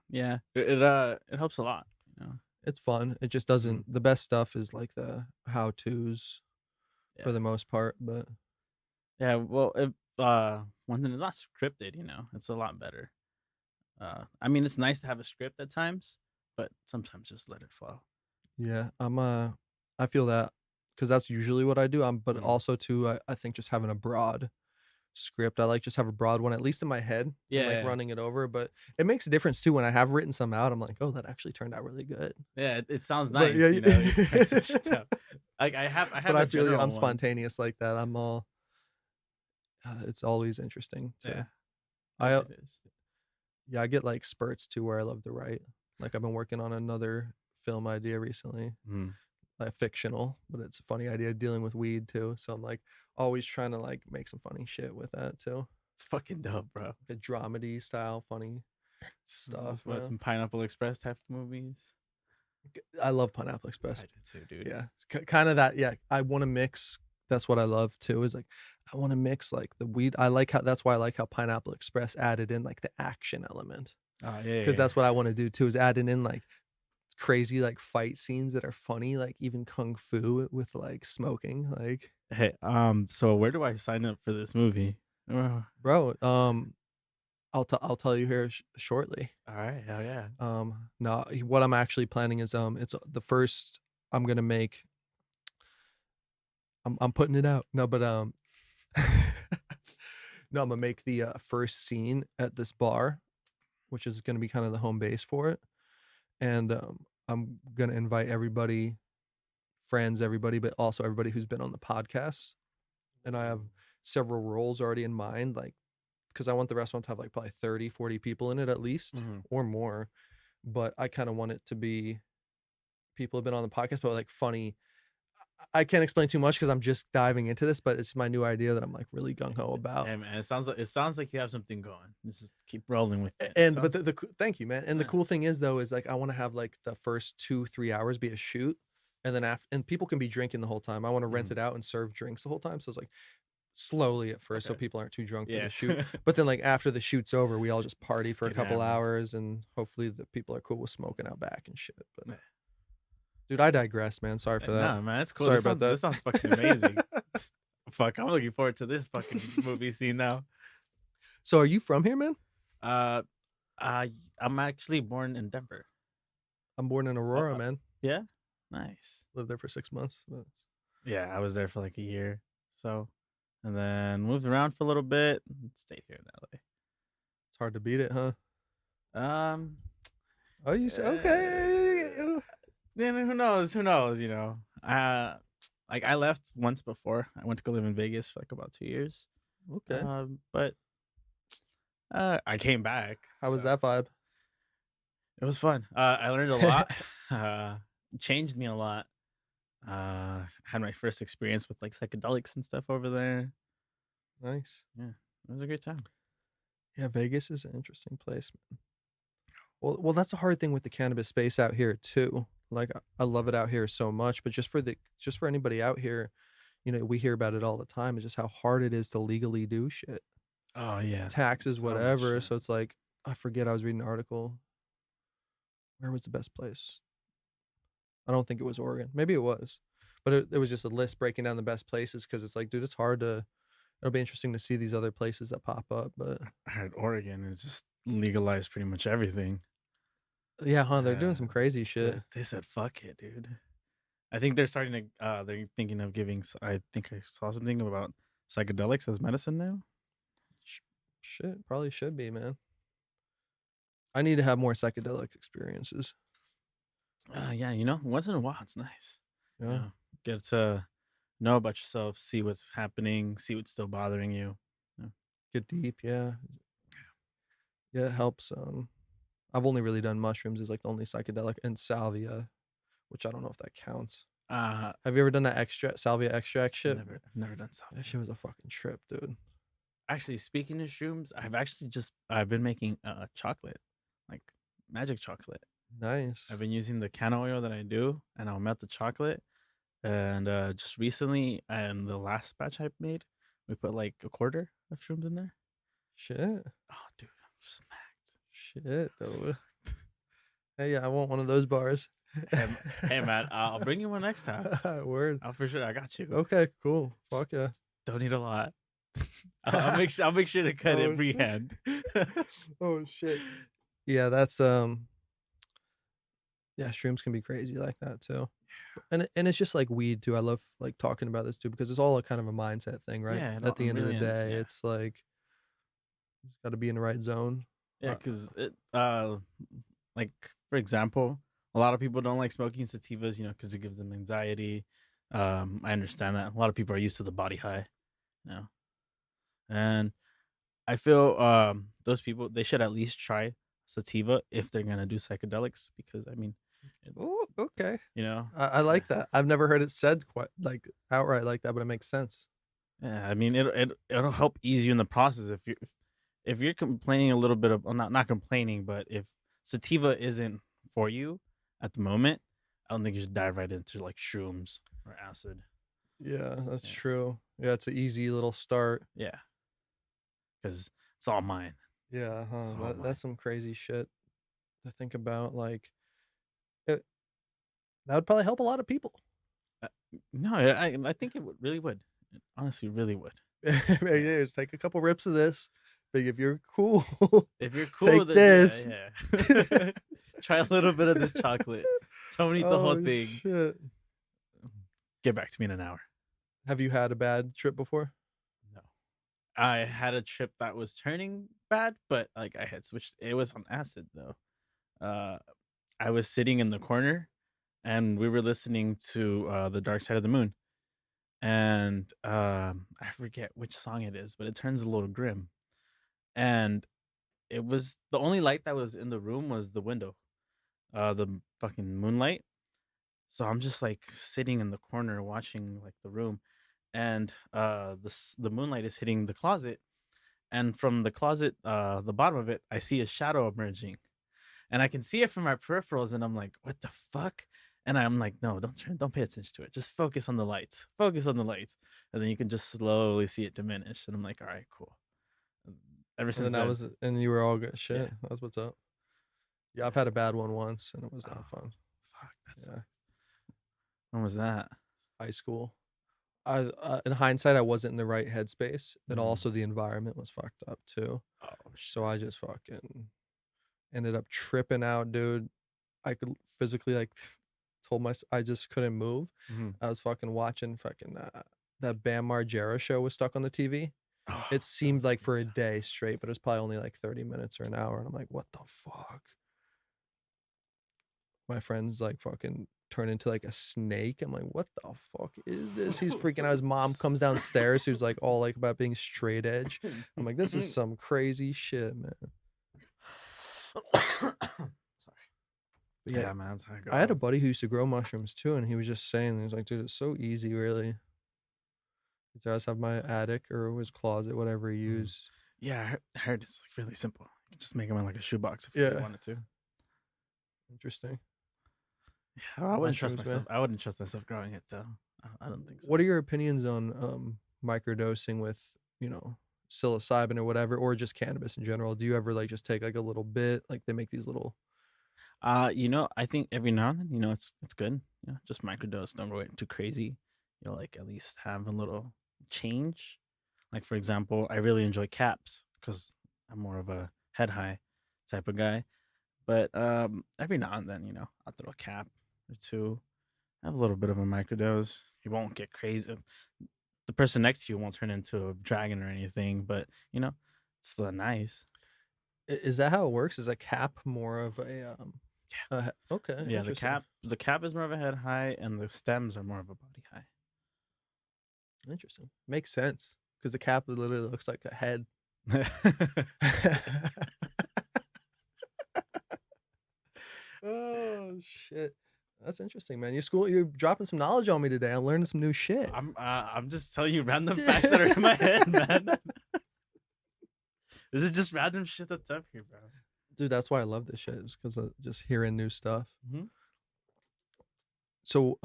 Yeah, it helps a lot. It's fun. It just Mhm. doesn't. The best stuff is like the how tos for Yeah. the most part. But Yeah, well, if when it's not scripted, it's a lot better. I mean, it's nice to have a script at times, but sometimes just let it flow. yeah, I feel that because that's usually what I do. But Mhm. also too, I think just having a broad script. I like just have a broad one, at least in my head, and like Yeah, running it over. But it makes a difference too when I have written some out. I'm like, oh, that actually turned out really good. yeah, it sounds But yeah, nice, you can write some shit down. Like I but have I a feel you. I'm general one. spontaneous like that. I'm all. It's always interesting Yeah, too. I it is. Yeah, I get like spurts too where I love to write. Like I've been working on another film idea recently, Mhm. like fictional, but it's a funny idea dealing with weed too. So I'm like always trying to like make some funny shit with that too. It's fucking dope, bro. Like a dramedy style funny stuff, What, man. some Pineapple Express type of movies? I love Pineapple Express. I do too, dude. Yeah, kind of that. Yeah, I want to mix. That's what I love too. Is like I want to mix like the weed. I like how that's why I like how Pineapple Express added in like the action element Oh yeah, because yeah. that's what I want to do too. Is adding in like crazy like fight scenes that are funny, like even kung fu with like smoking. Like, Hey, so where do I sign up for this movie? Oh, bro, I'll tell you here shortly. all right, hell yeah. No, what I'm actually planning is it's the first I'm gonna make. I'm putting it out. No, but no, I'm gonna make the first scene at this bar, which is gonna be kind of the home base for it, and I'm gonna invite everybody, friends, everybody, but also everybody who's been on the podcast, and I have several roles already in mind, like because I want the restaurant to have like probably 30, 40 people in it at least Mhm. or more, but I kind of want it to be people have been on the podcast, but like funny. I can't explain too much because I'm just diving into this, but it's my new idea that I'm like really gung ho about. Hey man, it sounds like you have something going. Just keep rolling with it. And but Sounds thank you, man. And the yeah. cool thing is though is like I want to have like the first 2-3 hours be a shoot, and then after and people can be drinking the whole time. I want to rent Mhm. it out and serve drinks the whole time. So it's like slowly at first, so Okay. people aren't too drunk for Yeah. the shoot. But then like after the shoot's over, we all just party Just for a get couple hammered. hours, and hopefully the people are cool with smoking out back and shit. But Yeah. dude, I digress, man. Sorry for that. Nah, man, it's cool. Sorry about This sounds fucking amazing. that. Fuck, I'm looking forward to this fucking movie scene now. So are you from here, man? Uh, I'm actually born in Denver. I'm born in Oh, Aurora, man. yeah, nice. Lived there for 6 months. Yeah, I was there for like a year, so, and then moved around for a little bit. And stayed here in It's hard to beat it, huh? LA. Oh, you say okay. Then who knows? Who knows? Like I left once before. I went to go live in Vegas for like about 2 years. Okay. But I came back. How was so that vibe? It was fun. I learned a lot. Changed me a lot. Had my first experience with like psychedelics and stuff over there. Nice. Yeah, it was a great time. Yeah, Vegas is an interesting place, man. Well, that's a hard thing with the cannabis space out here too. Like I love it out here so much, but just for anybody out here, we hear about it all the time. It's just how hard it is to legally do shit. Oh yeah, Taxes, so much whatever. shit. So it's like I forget I was reading an article. Where was the best place? I don't think it was Oregon. Maybe it was. But it was just a list breaking down the best places because it's like, dude, it's hard to it'll be interesting to see these other places that pop up. But I heard Oregon is just legalized pretty much everything. yeah, huh? They're doing some crazy shit. They said fuck it, dude. I think they're starting to. They're thinking of giving. I think I saw something about psychedelics as medicine now. Shit, probably should be, man. I need to have more psychedelic experiences. Yeah, once in a while it's nice. Yeah. Get to know about yourself, see what's happening, see what's still bothering you. Yeah. Get deep, yeah. Yeah, it helps. I've only really done mushrooms as like the only psychedelic, and salvia, which I don't know if that counts. Have you ever done that salvia extract shit? Never done something. That shit was a fucking trip, dude. Actually, speaking of shrooms, I've been making chocolate, like magic chocolate. Nice. I've been using the can oil that I do, and I'll melt the chocolate. And just recently, and the last batch I made, we put like a quarter of shrooms in there. Shit. Oh, dude, I'm smacked. Shit, dude. Hey, yeah, I want one of those bars. Hey, man, I'll bring you one next time. Word. I'll for sure. I got you. Okay, cool. Fuck yeah. Don't need a lot. I'll make sure to cut it freehand. Oh shit. Yeah, that's yeah, shrooms can be crazy like that too. And it's just like weed too. I love like talking about this too because it's all a kind of a mindset thing, right? Yeah, At the end of the really is, day, yeah. it's like you just got to be in the right zone. Yeah, because like for example, a lot of people don't like smoking sativas, because it gives them anxiety. I understand that. A lot of people are used to the body high, and I feel those people, they should at least try sativa if they're gonna do psychedelics, because I mean, Oh, okay. yeah, I like that. I've never heard it said quite like outright like that, but it makes sense. I mean it'll help ease you in the process if you're complaining a little bit of, well, not complaining, but if sativa isn't for you at the moment, I don't think you should dive right into like shrooms or acid. Yeah, that's Yeah. true. Yeah, it's an easy little start. Yeah, because it's all mine. Yeah, huh? So That's some crazy shit to think about. Like, that would probably help a lot of people. No, I think it really would. It honestly really would. Yeah, just take a couple rips of this. But if you're cool, If you're cool, take then this. yeah. Try a little bit of this chocolate. Don't eat the whole thing. Shit. Get back to me in an hour. Have you had a bad trip before? No, I had a trip that was turning bad, but like I had switched. It was on acid though. I was sitting in the corner, and we were listening to the Dark Side of the Moon, and I forget which song it is, but it turns a little grim, and it was the only light that was in the room was the window, the fucking moonlight, So I'm just like sitting in the corner watching like the room, and the moonlight is hitting the closet, and from the closet, the bottom of it, I see a shadow emerging, and I can see it from my peripherals, and I'm like, what the fuck? And I'm like, no, don't pay attention to it. Just focus on the lights. Focus on the lights. And then you can just slowly see it diminish. And I'm like, all right, cool. And ever And then since that then, was, and you were all good. yeah. Shit, that's what's up. Yeah, I've had a bad one once, and it was Oh, not fun. fuck. That's Yeah, when was that? high school. In hindsight, I wasn't in the right headspace, and Mm. also the environment was fucked up too. Oh So shit. I just fucking ended up tripping out, dude. I could physically like told my I just couldn't move. Hmm. I was fucking watching fucking that Bam Margera show was stuck on the TV. Oh, It that seemed was a like good for a show. day straight, but it was probably only like 30 minutes or an hour. And I'm like, what the fuck? My friend's like fucking turned into like a snake. I'm like, what the fuck is this? He's freaking out. His mom comes downstairs, who's like all like about being straight edge. I'm like, this is some crazy shit, man. Sorry. But yeah, Yeah, man. That's how it I had a goes. buddy who used to grow mushrooms too, and he was just saying, he's like, dude, it's so easy, really. He'd always have my attic or his closet, whatever he Mhm. used. Yeah, I heard it's like really simple. You can just make them in like a shoebox if you really Yeah, wanted to. interesting. Yeah, I wouldn't trust Mushrooms, man. myself. I wouldn't trust myself growing it though. I don't think so. What are your opinions on microdosing with, you know, psilocybin or whatever, or just cannabis in general? Do you ever like just take like a little bit? Like they make these little. I think every now and then, it's good. Just microdose. Don't go too crazy. Like at least have a little change. Like for example, I really enjoy caps because I'm more of a head high type of guy. But every now and then, I'll throw a cap or two. Have a little bit of a microdose. You won't get crazy. The person next to you won't turn into a dragon or anything, but it's still nice. Is that how it works? Is a cap more of okay, Yeah, interesting. the cap is more of a head high, and the stems are more of a body high. Interesting. Makes sense because the cap literally looks like a head. Oh shit. That's interesting, man. You're dropping some knowledge on me today. I'm learning some new shit. I'm just telling you random facts that are in my head, man. This is just random shit that's up here, bro. Dude, that's why I love this shit. Is because of just hearing new stuff. Mhm. So,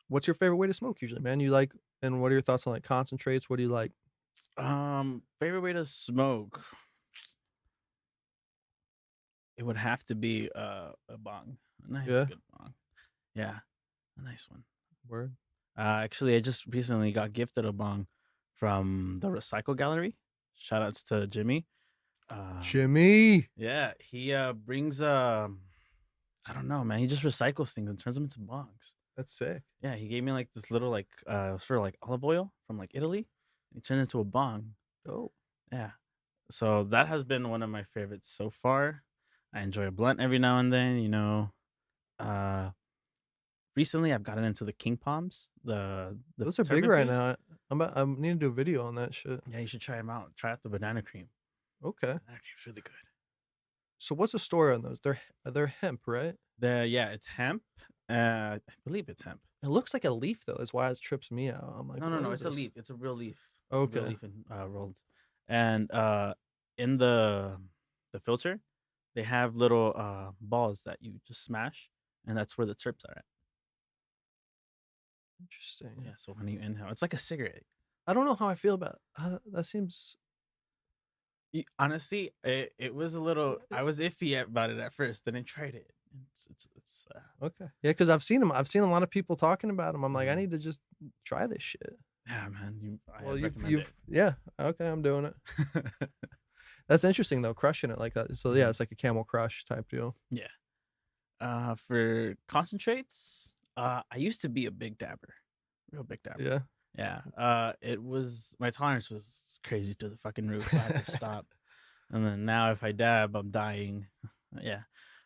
what's your favorite way to smoke usually, man? You like, and what are your thoughts on like concentrates? What do you like? Favorite way to smoke. It would have to be a bong, a nice Yeah, good bong. Yeah, a nice one. word. Actually, I just recently got gifted a bong from the Recycle Gallery. Shout outs to Jimmy. Jimmy. Yeah, he brings I don't know, man. He just recycles things and turns them into bongs. That's sick. Yeah, he gave me like this little like sort of like olive oil from like Italy. He turned it into a bong. Oh, Yeah. So that has been one of my favorites so far. I enjoy a blunt every now and then. Uh Recently I've gotten into the King Palms, the those are big turban right paste. now. I need to do a video on that shit. Yeah, you should try them out. Try out the banana cream. Okay. Banana cream's really good. So what's the story on those? They're hemp, right? It's hemp. I believe it's hemp. It looks like a leaf though. That's why it trips me out. I'm like, No, no, what no. is It's a this? leaf. It's a real leaf. A real Okay. leaf and rolled. And in the filter, they have little balls that you just smash, and that's where the terps are at. Interesting. Yeah. So when you inhale, it's like a cigarette. I don't know how I feel about that. Seems Honestly, it was a little. I was iffy about it at first, then I tried it. It's okay. Yeah, because I've seen them. I've seen a lot of people talking about them. I'm like, I Mhm. need to just try this shit. Yeah, man. I Well, recommend yeah. Okay, I'm doing it. it. That's interesting though, crushing it like that. So yeah, Mhm. it's like a Camel Crush type deal. Yeah. For concentrates, I used to be a big dabber, real big dabber. Yeah. Yeah. It was my tolerance was crazy to the fucking roof, so I had to stop. And then now, if I dab, I'm dying. Yeah.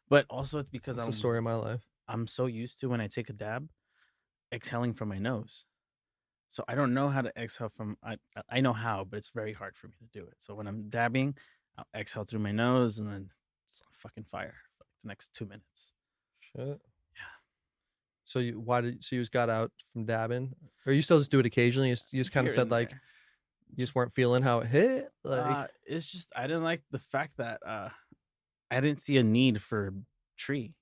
But also, it's because That's the story of my life. I'm so used to when I take a dab, exhaling from my nose. So I don't know how to exhale from. I know how, but it's very hard for me to do it. So when I'm dabbing, I'll exhale through my nose, and then it's on fucking fire for like the next 2 minutes. Shit. Yeah. So you just got out from dabbing, or you still just do it occasionally? You just kind of Here said and like there. you just Just weren't feeling how it hit. Like, it's just I didn't like the fact that I didn't see a need for tree.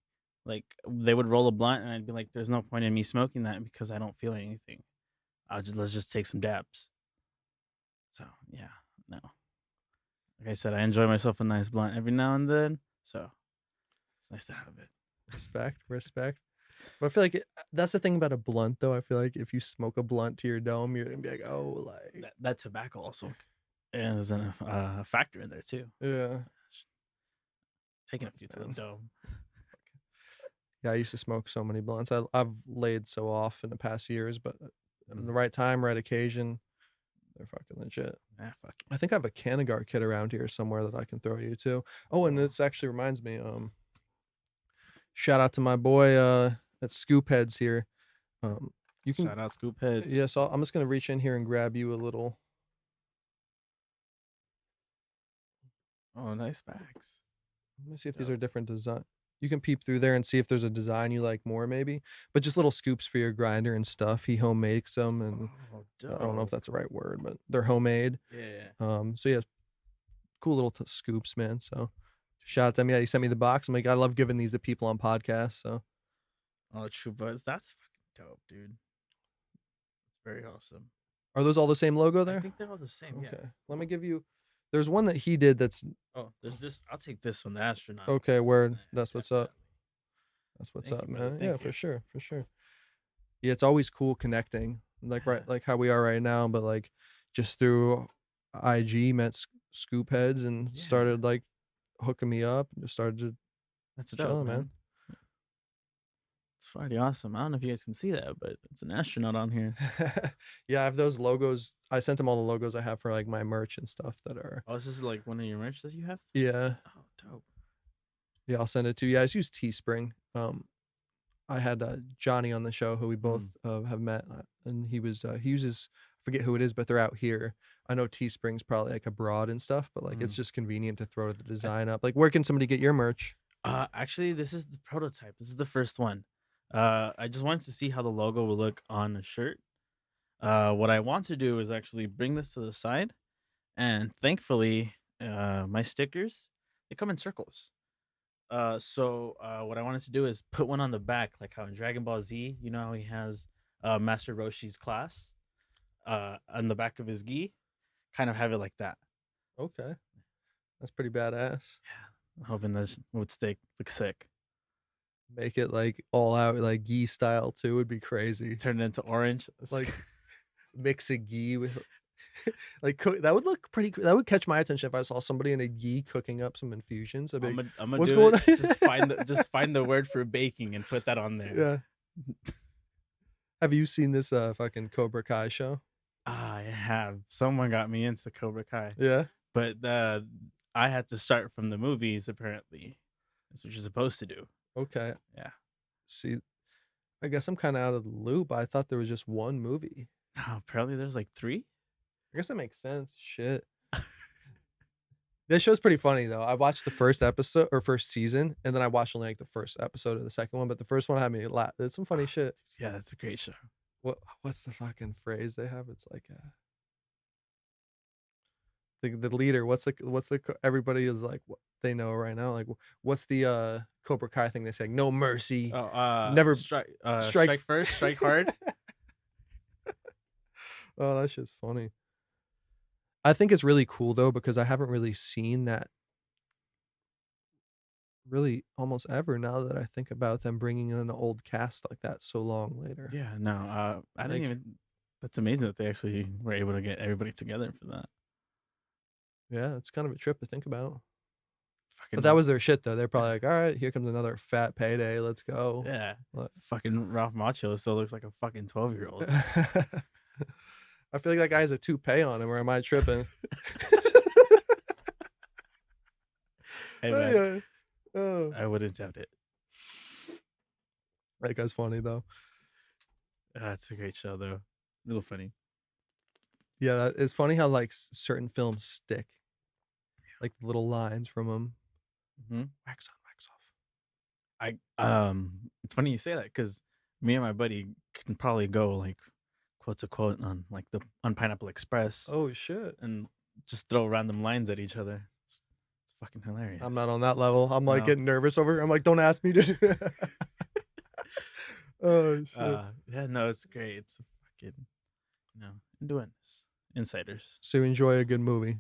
Like they would roll a blunt and I'd be like, "There's no point in me smoking that because I don't feel anything. Let's just take some dabs." So yeah, no. Like I said, I enjoy myself a nice blunt every now and then. So it's nice to have it. respect. But I feel like that's the thing about a blunt, though. I feel like if you smoke a blunt to your dome, you're gonna be like, oh, like That tobacco also is a factor in there too. yeah. Taking a Blunts, few to the man. dome. Yeah, I used to smoke so many blunts. I've laid so off in the past years, but in the Mhm. right time, right occasion, they're fucking legit. Ah, fuck I think I have a Canagar kit around here somewhere that I can throw you to. Oh, and Oh. this actually reminds me. Shout out to my boy at Scoop Heads here. You can Shout out Scoop Heads. yeah. So I'm just gonna reach in here and grab you a little. Oh, nice bags. Let me see if these are different design. You can peep through there and see if there's a design you like more, maybe. But just little scoops for your grinder and stuff. He homemakes them, and Oh, I don't know if dope. that's the right word, but they're homemade. Yeah. So yeah, cool little scoops, man. So shout out to him. Yeah, he sent me the box. I'm like, I love giving these to people on podcasts. So Oh, True Buds. That's fucking dope, dude. It's very awesome. are those all the same logo I there? think they're all the same. Okay. Yeah. Let me give you. There's one that he did that's Oh, there's this. I'll take this one, the astronaut. okay. Word. Yeah, That's what's up. definitely. That's what's Thank up, you, brother. man. Thank Yeah, you. for sure, for sure. Yeah, it's always cool connecting, like Yeah. right, like how we are right now, but like just through IG met Scoop Heads and Yeah. started like hooking me up and just started to That's chill, dope, man. man. It's pretty awesome. I don't know if you guys can see that, but it's an astronaut on here. Yeah, I have those logos. I sent him all the logos I have for like my merch and stuff that are. Oh, this is like one of your merch that you have? Yeah, Oh, dope. yeah, I'll send it to you. Yeah, I just use Teespring. I had Johnny on the show who we both have met, and he uses I forget who it is, but they're out here. I know Teespring's probably like abroad and stuff, but like it's just convenient to throw the design up. Like, where can somebody get your merch? Actually, this is the prototype. This is the first one. I just wanted to see how the logo will look on a shirt. What I want to do is actually bring this to the side, and thankfully, my stickers they come in circles. So what I wanted to do is put one on the back, like how in Dragon Ball Z, you know how he has Master Roshi's class on the back of his gi, kind of have it like that. Okay, that's pretty badass. I'm hoping this would stick. Look sick. Make it like all out like gi style too would be crazy. Turn it into orange. Like mix a gi with like that would look pretty. That would catch my attention if I saw somebody in a gi cooking up some infusions. I'd be like, I'm gonna what's do going it. on? Just find the word for baking and put that on there. Yeah. Have you seen this fucking Cobra Kai show? I have. Someone got me into Cobra Kai, Yeah. but I had to start from the movies. Apparently, that's what you're supposed to do. Okay. Yeah. See, I guess I'm kind of out of the loop. I thought there was just one movie. Oh, apparently, there's like 3. I guess that makes sense. Shit. This show's pretty funny though. I watched the first episode or first season, and then I watched only like the first episode of the second one. But the first one had me laugh. There's some funny shit. Yeah, that's a great show. What's the fucking phrase they have? It's like the leader. What's the everybody is like what they know right now. Like what's the Cobra Kai thing they say? Like, no mercy. Oh, Never strike strike first, strike hard. Oh, that shit's funny. I think it's really cool though because I haven't really seen that really almost ever now that I think about them bringing in an old cast like that so long later. Yeah, no, I didn't Like- even. That's amazing that they actually were able to get everybody together for that. Yeah, it's kind of a trip to think about. Fucking, But that was their shit though. They're probably like, all right, here comes another fat payday. Let's go. yeah. What? Fucking Ralph Macchio still looks like a fucking 12-year-old. I feel like that guy has a toupee on him, or am I tripping? Hey man, Oh, I wouldn't doubt it. that guy's funny though. That's a great show though. A little funny. Yeah, it's funny how like certain films stick, like little lines from them. Mm-hmm. Wax on, wax off. It's funny you say that because Me and my buddy can probably go like quote to quote on Pineapple Express Oh shit. and just throw random lines at each other. It's fucking hilarious. I'm not on that level. I'm like No. getting nervous over here. I'm like, don't ask me to. Oh shit. Yeah, no, it's great. It's a fucking, doing this. Insiders. So you enjoy a good movie.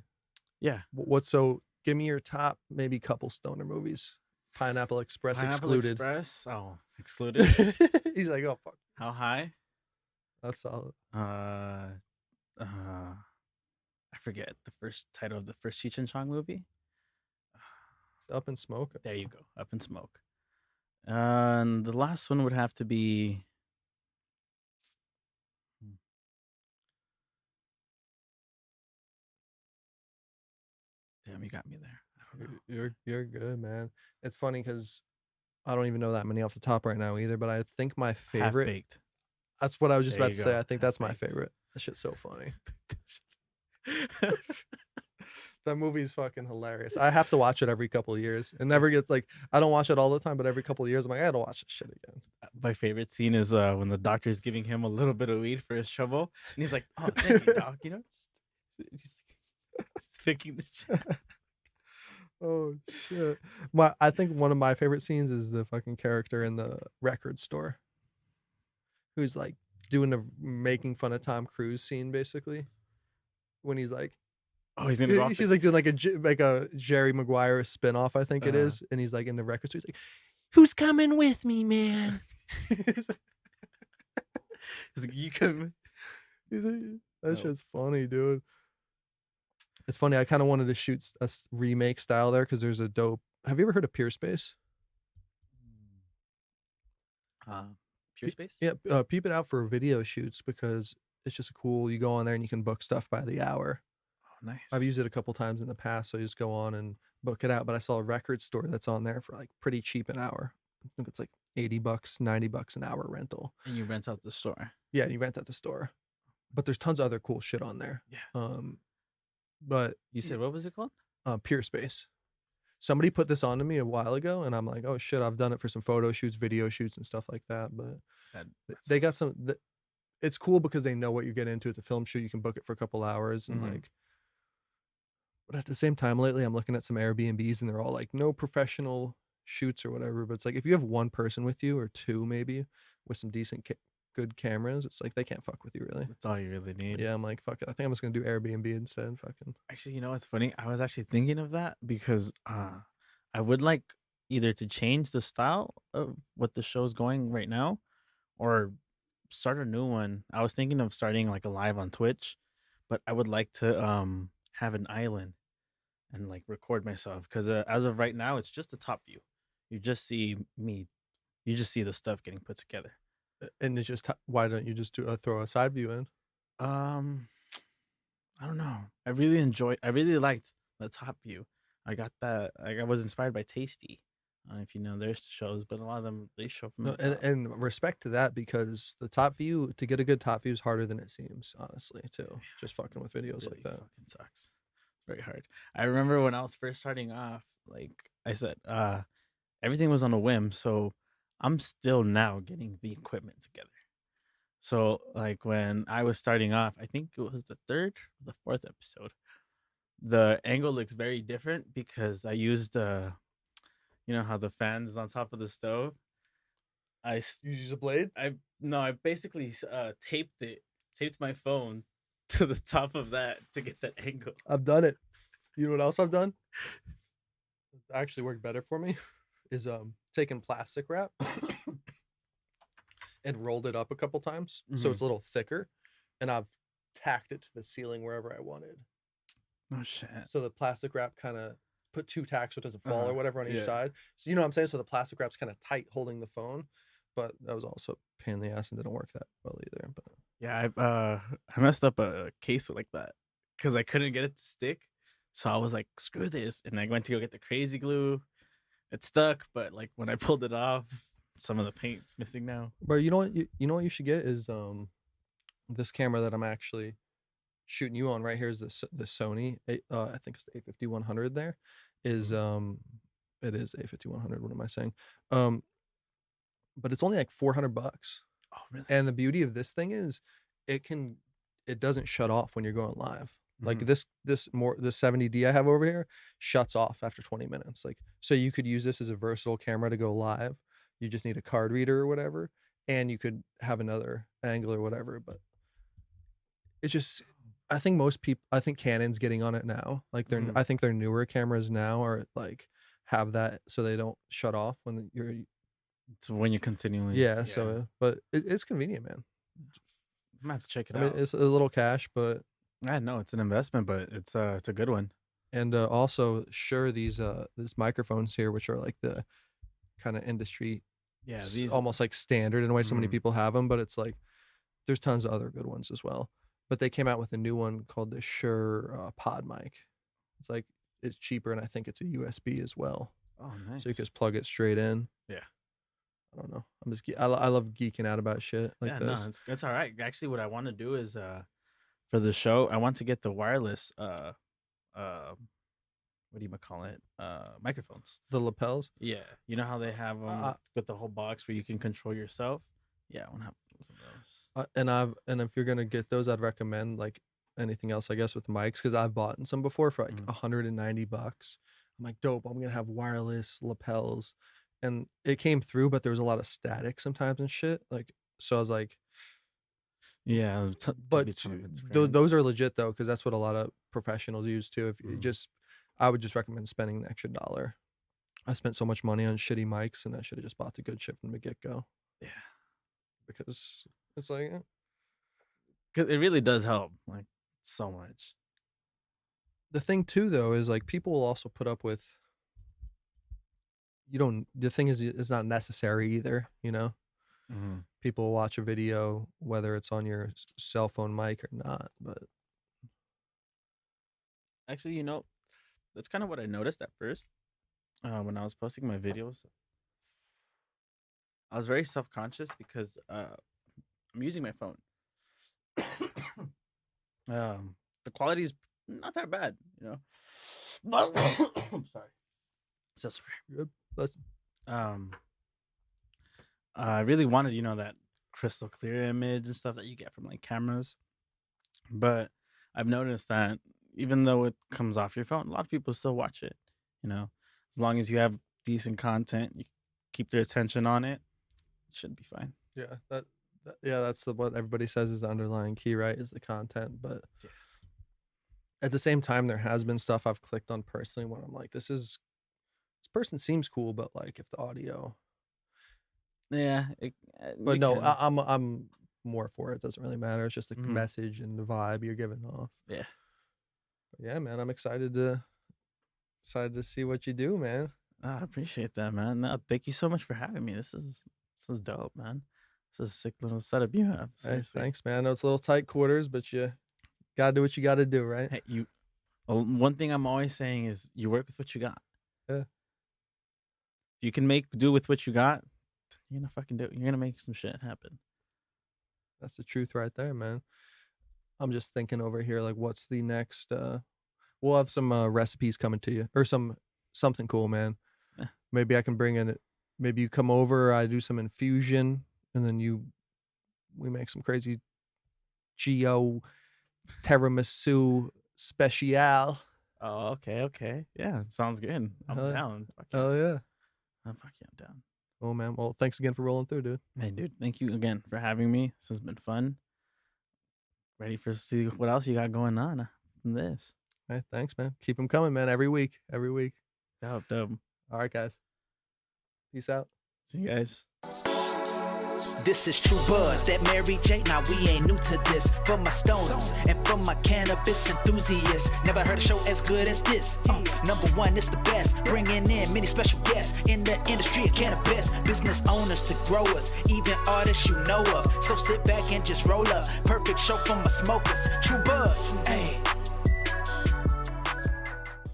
Yeah. So give me your top maybe couple stoner movies. Pineapple Express Pineapple excluded. Express. Oh, excluded. He's like, oh fuck. How high? That's solid. I forget the first title of the first Cheech and Chong movie. It's Up in Smoke. There you go. Up in Smoke. And the last one would have to be. Damn, you got me there. I don't know. You're good, man. It's funny because I don't even know that many off the top right now either. But I think my favorite. Half Baked. That's what I was just There about you to say. go. I think that's my Half-Baked. favorite. That shit's so funny. That movie's fucking hilarious. I have to watch it every couple of years. It never gets like I don't watch it all the time, but every couple of years I'm like, I gotta watch this shit again. My favorite scene is when the doctor's giving him a little bit of weed for his shovel, and he's like, "Oh, thank you, doc." Just picking the shit. Oh shit. I think one of my favorite scenes is the fucking character in the record store who's like doing the making fun of Tom Cruise scene basically. When he's like Oh, he's gonna go off. he's like doing like a Jerry Maguire spinoff, I think it Uh-huh. is, and he's like in the record store. He's like, "Who's coming with me, man?" He's like, you can. He's like, that Oh. shit's funny, dude. It's funny. I kind of wanted to shoot a remake style there because there's a dope. Have you ever heard of Pure Space? Pure Space. Yeah, peep it out for video shoots because it's just cool. You go on there and you can book stuff by the hour. Oh, nice. I've used it a couple times in the past, so you just go on and book it out. But I saw a record store that's on there for like pretty cheap an hour. I think it's like $80, $90 an hour rental. And you rent out the store. Yeah, you rent at the store. But there's tons of other cool shit on there. Yeah. But You said what was it called? Pure Space. Somebody put this on to me a while ago, and I'm like, oh shit, I've done it for some photo shoots, video shoots, and stuff like that. But they got some. It's cool because they know what you get into. It's a film shoot. You can book it for a couple hours, and like. But at the same time, lately I'm looking at some Airbnbs, and they're all like no professional shoots or whatever. But it's like if you have one person with you or two, maybe with some decent, good cameras, it's like they can't fuck with you really. That's all you really need. Yeah, I'm like, fuck it. I think I'm just gonna do Airbnb instead. Fucking. Actually, you know what's funny? I was actually thinking of that because I would like either to change the style of what the show's going right now or start a new one. I was thinking of starting like a live on Twitch, but I would like to have an island and like record myself because as of right now, it's just a top view. You just see me. You just see the stuff getting put together. And it's just why don't you just do throw a side view in? I don't know. I really liked the top view. I got that. I was inspired by Tasty. I don't know if you know their shows, but a lot of them they show from No, the top. and respect to that because the top view to get a good top view is harder than it seems, honestly, too. Just fucking with videos Really like that. fucking sucks. It's very hard. I remember when I was first starting off, like I said, everything was on a whim. So I'm still now getting the equipment together. So like when I was starting off, I think it was the third or the fourth episode. The angle looks very different because I used you know how the fan is on top of the stove. You use a blade? I basically taped my phone to the top of that to get that angle. I've done it. You know what else I've done? It actually worked better for me is taking plastic wrap and rolled it up a couple times so Mhm. it's a little thicker, and I've tacked it to the ceiling wherever I wanted. Oh shit. So the plastic wrap kind of put two tacks so it doesn't fall or Uh-huh. whatever on each Yeah. side. So you know what I'm saying? So the plastic wrap's kind of tight holding the phone, but that was also a pain in the ass and didn't work that well either. But Yeah, I messed up a case like that because I couldn't get it to stick. So I was like, screw this. And I went to go get the crazy glue. It stuck, but like when I pulled it off, some of the paint's missing now. But you know what you know what you should get is this camera that I'm actually shooting you on right here is the Sony I think it's the A5100 there is it is A5100, what am I saying? But it's only like $400 Oh, really? And the beauty of this thing is it doesn't shut off when you're going live. Like Mhm. the 70D I have over here shuts off after 20 minutes. Like, so you could use this as a versatile camera to go live. You just need a card reader or whatever, and you could have another angle or whatever. But it's just, I think Canon's getting on it now. Like Mhm. I think their newer cameras now are like have that so they don't shut off when you're, So when you're continually, yeah. So, but it's convenient, man. I'm gonna have to check it I mean, out. it's a little cash, but I know it's an investment, but it's a good one. and also sure these microphones here, which are like the kind of industry Yeah, these. almost like standard in a way. So many Mhm. people have them, but it's like there's tons of other good ones as well. But they came out with a new one called the Shure Pod mic. It's like it's cheaper, and I think it's a USB as well, Oh, nice. so you can just plug it straight in. Yeah. I don't know. I love geeking out about shit like Yeah, this. no, it's all right. Actually, what I want to do is for the show, I want to get the wireless what do you call it? Microphones. The lapels. Yeah, you know how they have them Uh, with the whole box where you can control yourself. Yeah, I want to have some of those. And if you're gonna get those, I'd recommend like anything else, I guess, with mics, because I've bought some before for like Mhm. $190. I'm like, dope. I'm gonna have wireless lapels, and it came through, but there was a lot of static sometimes and shit. Like, so I was like, Yeah, could but be some of its those friends. are legit though, because that's what a lot of professionals use too. If you Mhm. I would just recommend spending the extra dollar. I spent so much money on shitty mics, and I should have just bought the good shit from the get go, Yeah, because it's like, 'cause it really does help like so much. the thing too though is like people will also put up with, you don't, the thing is it's not necessary either, you know. Mhm. People will watch a video whether it's on your cell phone mic or not, but Actually, that's kind of what I noticed at first when I was posting my videos. I was very self conscious because I'm using my phone. The quality is not that bad, Sorry, so sorry. good. That's Um, I really wanted, that crystal clear image and stuff that you get from like cameras, but I've noticed that even though it comes off your phone, a lot of people still watch it. As long as you have decent content, you keep their attention on it, it should be fine. yeah, yeah, that's what everybody says is the underlying key, right? Is the content. But Yeah. at the same time, there has been stuff I've clicked on personally when I'm like, this person seems cool, but like if the audio, Yeah, but you no, can. I'm more for it. It doesn't really matter. It's just the Mhm. message and the vibe you're giving off. Yeah. But yeah, man, I'm excited to see what you do, man. I appreciate that, man. No, thank you so much for having me. This is dope, man. This is a sick little setup you have. Hey, Seriously. thanks, man. I know it's a little tight quarters, but you gotta do what you gotta do, right? Hey, one thing I'm always saying is you work with what you got. Yeah. If you can do with what you got, you're gonna fucking do it. You're gonna make some shit happen. That's the truth right there, man. I'm just thinking over here, like, what's the next? We'll have some recipes coming to you, or something cool, man. Yeah. Maybe I can bring in it. Maybe you come over, I do some infusion, and then we make some crazy Geo tiramisu special. Oh, okay. Yeah, sounds good. I'm Hell yeah. down. Fuck yeah. Oh yeah. Fuck yeah, I'm down. Oh man. Well, thanks again for rolling through, dude. Hey, dude, thank you again for having me. This has been fun. Ready for see what else you got going on from this. Hey, thanks, man. Keep them coming, man. Every week. Dope. All right, guys. Peace out. See you guys. This is True Buzz, that Mary J. Now we ain't new to this. For my stoners and for my cannabis enthusiasts, never heard a show as good as this. Number one, it's the best. Bringing in many special guests in the industry of cannabis. Business owners to growers, even artists you know of. So sit back and just roll up. Perfect show for my smokers. True Buzz, hey.